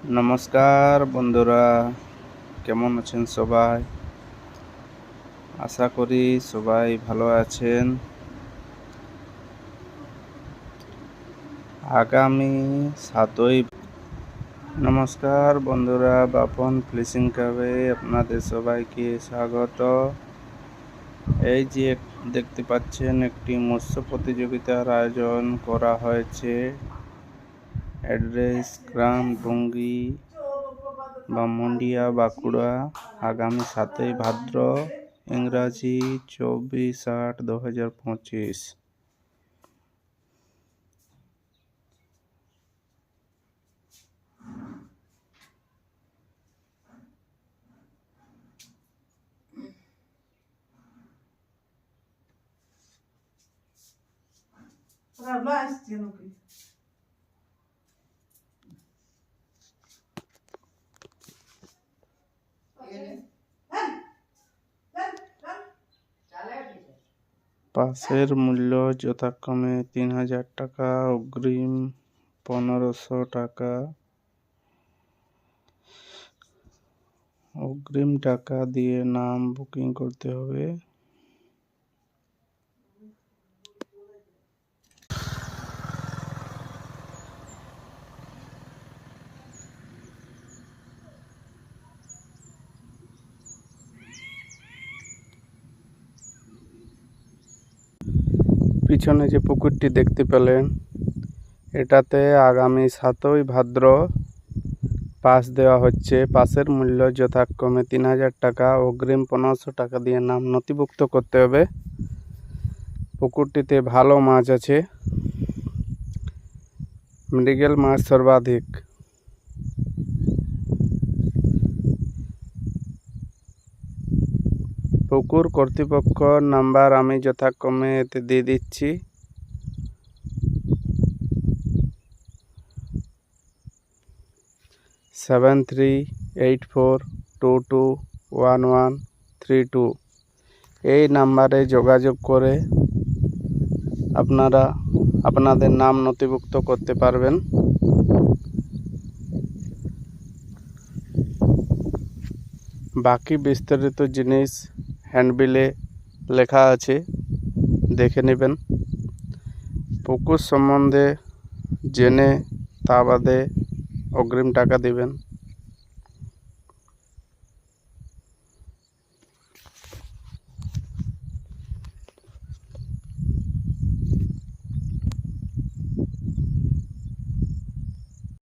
নমস্কার বন্ধুরা, কেমন আছেন সবাই? আশা করি সবাই ভালো আছেন। আগামী 7ই নমস্কার বন্ধুরা, বাপন ফিশিং ক্লাবে আপনাদের সবাইকে স্বাগত। এই যে দেখতে পাচ্ছেন, একটি মৎস্য প্রতিযোগিতার আয়োজন করা হয়েছে। অ্যাড্রেস গ্রাম ডুঙ্গি, বামুনডিয়া, বাঁকুড়া। আগামী 7ই ভাদ্র, ইংরাজি 24/8/2025। পাসের মূল্য যথাক্রমে 3,000 টাকা, অগ্রিম 1,500 টাকা। অগ্রিম টাকা দিয়ে নাম বুকিং করতে হবে। পিছনে যে পুকুরটি দেখতে পেলেন, এটাতে আগামী 7ই ভাদ্র পাস দেওয়া হচ্ছে। পাসের মূল্য যথাক্রমে 3,000 টাকা, অগ্রিম 1,500 টাকা দিয়ে নাম নথিভুক্ত করতে হবে। পুকুরটিতে ভালো মাছ আছে, মৃগেল মাছ সর্বাধিক। পুকুর কর্তৃপক্ষ নাম্বার আমি যথাক্রমে এতে দিয়ে দিচ্ছি। সেভেন 384221132। এই নাম্বারে যোগাযোগ করে আপনারা আপনাদের নাম নথিভুক্ত করতে পারবেন। বাকি বিস্তারিত জিনিস হ্যান্ডবিলে লেখা আছে, দেখে নেবেন। পুকুর সম্বন্ধে জেনে তা বাদে অগ্রিম টাকা দিবেন।